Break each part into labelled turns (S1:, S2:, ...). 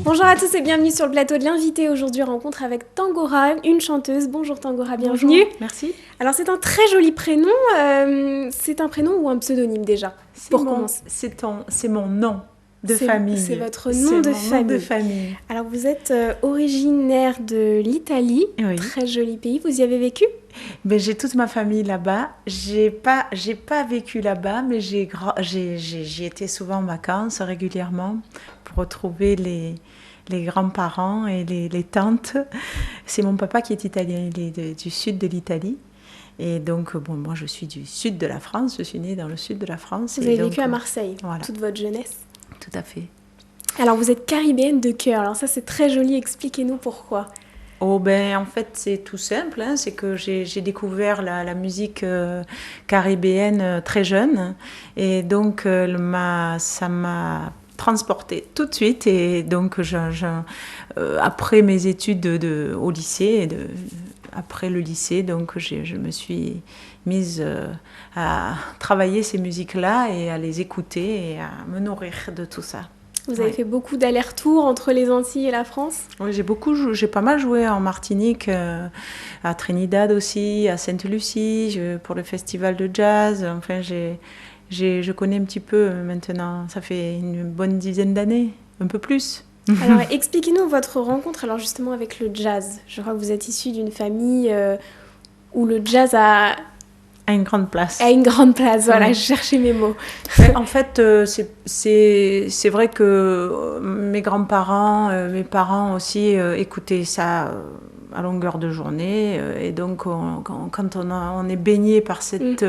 S1: Bonjour à tous et bienvenue sur le plateau de l'invité. Aujourd'hui, rencontre avec Tangora, une chanteuse. Bonjour Tangora, bienvenue.
S2: Bonjour, merci.
S1: Alors c'est un très joli prénom. C'est un prénom ou un pseudonyme déjà? Pour commencer.
S2: C'est mon nom de famille.
S1: C'est votre nom de famille.
S2: Nom de famille.
S1: Alors vous êtes originaire de l'Italie,
S2: oui.
S1: Très joli pays. Vous y avez vécu?
S2: Ben, j'ai toute ma famille là-bas. J'ai pas vécu là-bas, mais j'y étais souvent en vacances régulièrement pour retrouver les grands-parents et les tantes. C'est mon papa qui est italien, il est du sud de l'Italie. Et donc, bon, moi je suis du sud de la France, je suis née dans le sud de la France.
S1: Vous avez vécu à Marseille, voilà. Toute votre jeunesse?
S2: Tout à fait.
S1: Alors vous êtes caribéenne de cœur, alors ça c'est très joli, expliquez-nous pourquoi.
S2: Oh ben en fait c'est tout simple, hein. C'est que j'ai découvert la musique caribéenne très jeune et donc ça m'a transportée tout de suite et donc après mes études au lycée, après le lycée, donc je me suis mise à travailler ces musiques-là et à les écouter et à me nourrir de tout ça.
S1: Vous avez fait beaucoup d'allers-retours entre les Antilles et la France? Oui,
S2: j'ai pas mal joué en Martinique, à Trinidad aussi, à Sainte-Lucie, pour le festival de jazz. Enfin, je connais un petit peu maintenant. Ça fait une bonne dizaine d'années, un peu plus.
S1: Alors, expliquez-nous votre rencontre alors justement avec le jazz. Je crois que vous êtes issu d'une famille où le jazz a
S2: une grande place.
S1: À une grande place, voilà, je cherchais mes mots.
S2: En fait, c'est vrai que mes grands-parents, mes parents aussi écoutaient ça à longueur de journée. Et donc, quand on est baigné par cette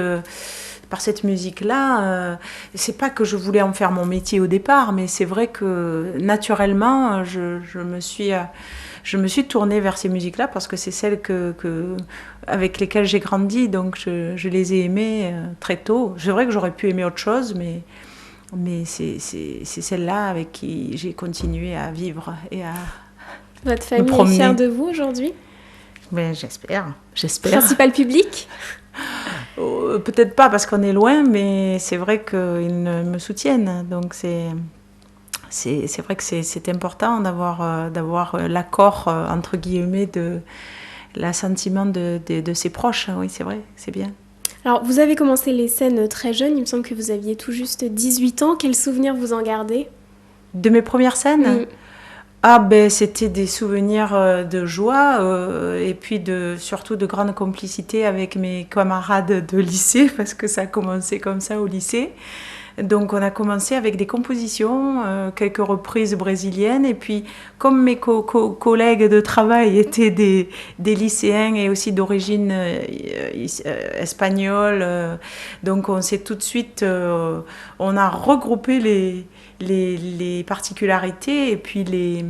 S2: musique-là, c'est pas que je voulais en faire mon métier au départ, mais c'est vrai que naturellement, je me suis tournée vers ces musiques-là parce que c'est celles avec lesquelles j'ai grandi, donc je les ai aimées très tôt. C'est vrai que j'aurais pu aimer autre chose, mais c'est celle-là avec qui j'ai continué à vivre et à
S1: Votre famille est fière de vous aujourd'hui?
S2: Ben, j'espère.
S1: Principal public?
S2: Peut-être pas parce qu'on est loin, mais c'est vrai qu'ils me soutiennent, donc c'est vrai que c'est important d'avoir l'accord, entre guillemets, de l'assentiment de ses proches. Oui, c'est vrai, c'est bien.
S1: Alors, vous avez commencé les scènes très jeune, il me semble que vous aviez tout juste 18 ans. Quels souvenirs vous en gardez?
S2: De mes premières scènes? Ah ben c'était des souvenirs de joie et puis surtout de grande complicité avec mes camarades de lycée parce que ça a commencé comme ça au lycée. Donc on a commencé avec des compositions, quelques reprises brésiliennes et puis comme mes collègues de travail étaient des lycéens et aussi d'origine espagnole, donc on s'est tout de suite, on a regroupé les particularités et puis les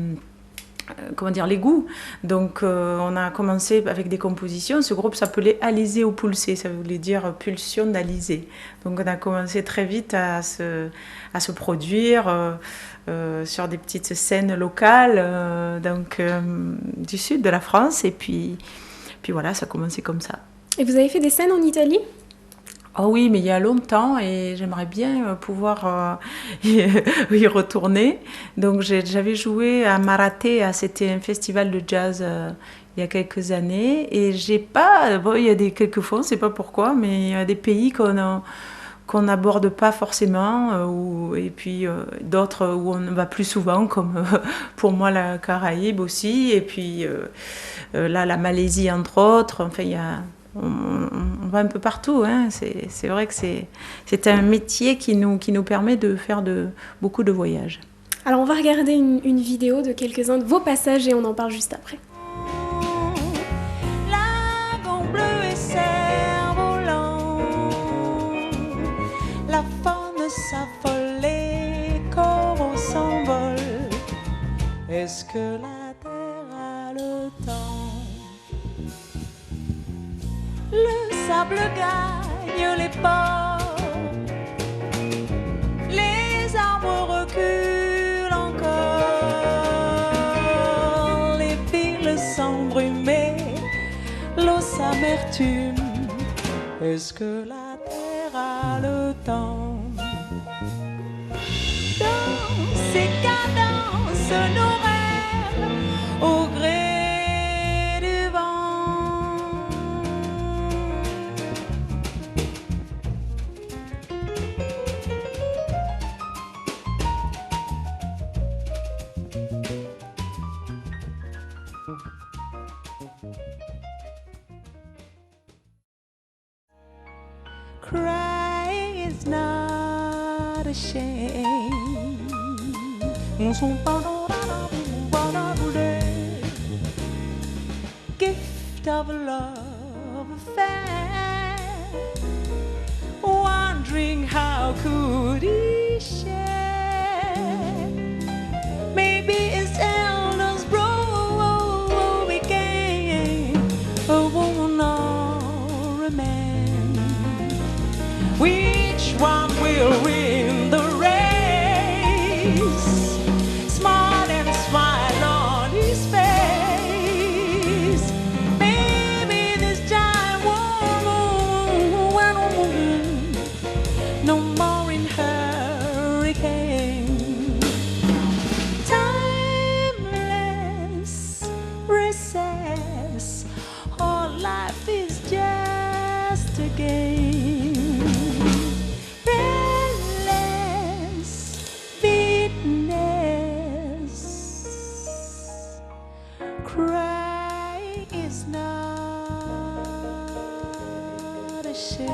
S2: goûts. Donc on a commencé avec des compositions. Ce groupe s'appelait Alizé au pulsé, ça voulait dire pulsion d'Alizé. Donc on a commencé très vite à se produire sur des petites scènes locales du sud de la France et puis voilà, ça a commencé comme ça.
S1: Et vous avez fait des scènes en Italie ?
S2: Oh oui, mais il y a longtemps et j'aimerais bien pouvoir y retourner. Donc j'avais joué à Maratea, c'était un festival de jazz il y a quelques années. Et j'ai pas, bon, il y a quelques fois, on ne sait pas pourquoi, mais il y a des pays qu'on n'aborde pas forcément, et puis d'autres où on va plus souvent, comme pour moi la Caraïbe aussi, et puis là la Malaisie entre autres. Enfin, on va un peu partout, hein. C'est vrai que c'est un métier qui nous permet de faire beaucoup de voyages.
S1: Alors on va regarder une vidéo de quelques-uns de vos passages et on en parle juste après.
S3: Lagon bleu et cerf-volant, la faune s'affole, les coraux s'envolent. Est-ce que la terre a le temps? Le sable gagne les ports, les arbres reculent encore, les villes s'embrumées, l'eau s'amertume. Est-ce que la terre a le temps? laisse nos rêves au gré du vent. Crying is not a shame. Gift of love affair. Wondering how could he share? Maybe his elders broke became a woman or a man. Which one will win the race? Smile and smile on his face. Maybe this giant woman, no more in hurricane. Timeless recess, all life is just a game. Crying is not a shame.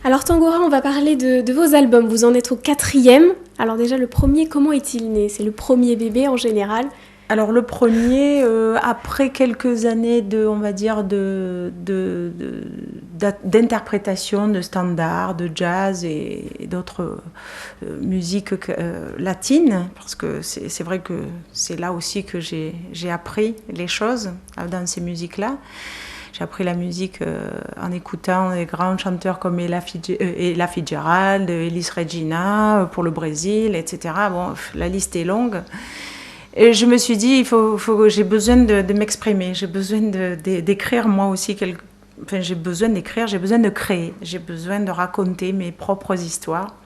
S1: Alors Tangora, on va parler de vos albums. Vous en êtes au 4e. Alors déjà, le premier, comment est-il né? C'est le premier bébé en général.
S2: Alors le premier, après quelques années on va dire, d'interprétation de standards, de jazz et d'autres musiques latines, parce que c'est vrai que c'est là aussi que j'ai appris les choses dans ces musiques-là. J'ai appris la musique en écoutant des grands chanteurs comme Ella Fitzgerald, Elis Regina pour le Brésil, etc. Bon, la liste est longue. Et je me suis dit, j'ai besoin de m'exprimer, j'ai besoin d'écrire moi aussi. J'ai besoin d'écrire, j'ai besoin de créer, j'ai besoin de raconter mes propres histoires.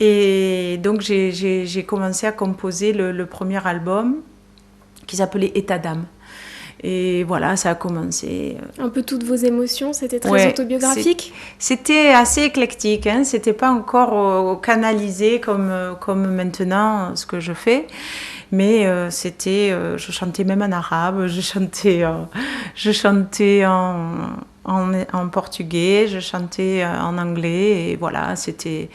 S2: Et donc j'ai commencé à composer le premier album qui s'appelait État d'âme. Et voilà, ça a commencé.
S1: Un peu toutes vos émotions, c'était très autobiographique.
S2: C'était assez éclectique, hein. C'était pas encore canalisé comme maintenant ce que je fais. Mais je chantais même en arabe, je chantais en portugais, je chantais en anglais, et voilà, c'était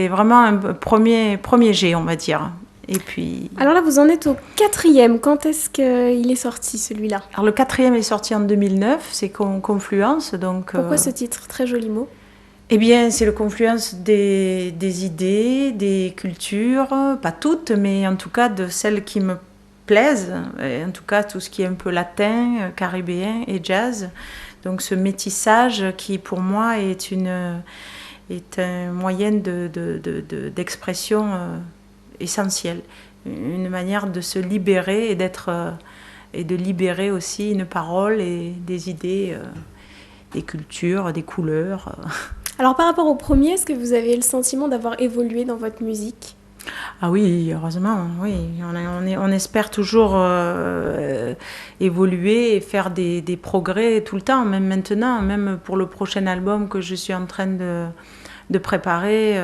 S2: vraiment un premier jet, on va dire. Et puis...
S1: Alors là, vous en êtes au 4e. Quand est-ce qu'il est sorti, celui-là?
S2: Alors le 4e est sorti en 2009, c'est Confluence. Donc,
S1: pourquoi ce titre? Très joli mot.
S2: Eh bien, c'est le confluence des idées, des cultures, pas toutes, mais en tout cas de celles qui me plaisent, et en tout cas tout ce qui est un peu latin, caribéen et jazz. Donc ce métissage qui pour moi est un moyen d'expression essentiel, une manière de se libérer et de libérer aussi une parole et des idées, des cultures, des couleurs.
S1: Alors par rapport au premier, est-ce que vous avez le sentiment d'avoir évolué dans votre musique?
S2: Ah oui, heureusement, oui. On espère toujours évoluer et faire des progrès tout le temps, même maintenant, même pour le prochain album que je suis en train de préparer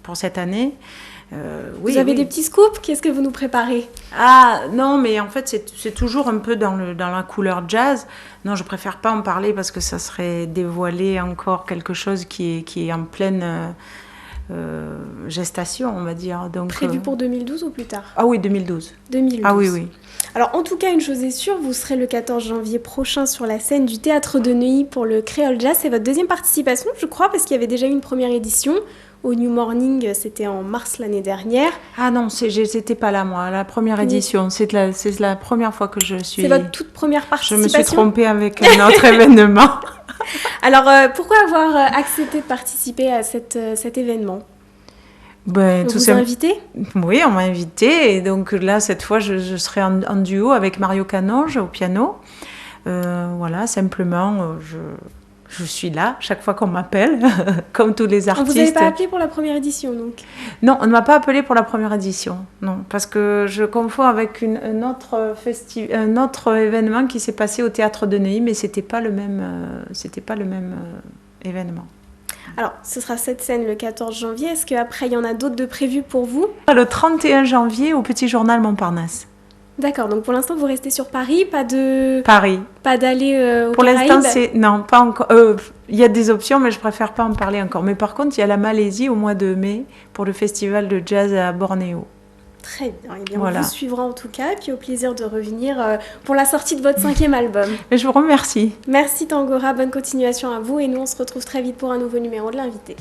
S2: pour cette année.
S1: Vous avez des petits scoops? Qu'est-ce que vous nous préparez?
S2: Ah non, mais en fait c'est toujours un peu dans la couleur jazz. Non, je préfère pas en parler parce que ça serait dévoiler encore quelque chose qui est en pleine gestation, on va dire. Donc,
S1: prévu pour 2012 ou plus tard?
S2: Ah oui, 2012.
S1: 2012.
S2: Ah oui, oui.
S1: Alors en tout cas, une chose est sûre, vous serez le 14 janvier prochain sur la scène du Théâtre de Neuilly pour le Creole Jazz. C'est votre deuxième participation, je crois, parce qu'il y avait déjà eu une première édition. Au New Morning, c'était en mars l'année dernière.
S2: Ah non, j'étais pas là, moi, à la première édition. C'est la première fois que je suis...
S1: C'est votre toute première
S2: Je
S1: participation?
S2: me suis trompée avec un autre événement.
S1: Alors, pourquoi avoir accepté de participer à cet événement?
S2: Ben,
S1: On vous a invité?
S2: Oui, on m'a invité. Et donc là, cette fois, je serai en duo avec Mario Canonge au piano. Voilà, simplement, je suis là chaque fois qu'on m'appelle, comme tous les artistes.
S1: On vous avait pas appelé pour la première édition, donc?
S2: Non, on ne m'a pas appelé pour la première édition, non, parce que je confonds avec un autre événement qui s'est passé au Théâtre de Neuilly, mais c'était pas le même événement.
S1: Alors, ce sera cette scène le 14 janvier. Est-ce qu'après, il y en a d'autres de prévus pour vous?
S2: Le 31 janvier au Petit Journal Montparnasse.
S1: D'accord, donc pour l'instant, vous restez sur Paris,
S2: Paris.
S1: Pas d'aller au
S2: Pour
S1: Caraïbes?
S2: l'instant, non, pas encore. Il y a des options, mais je préfère pas en parler encore. Mais par contre, il y a la Malaisie au mois de mai pour le festival de jazz à Bornéo.
S1: Très bien, eh bien
S2: Voilà.
S1: On vous suivra en tout cas, et puis au plaisir de revenir pour la sortie de votre 5e album.
S2: Et je vous remercie.
S1: Merci Tangora, bonne continuation à vous, et nous on se retrouve très vite pour un nouveau numéro de l'invité.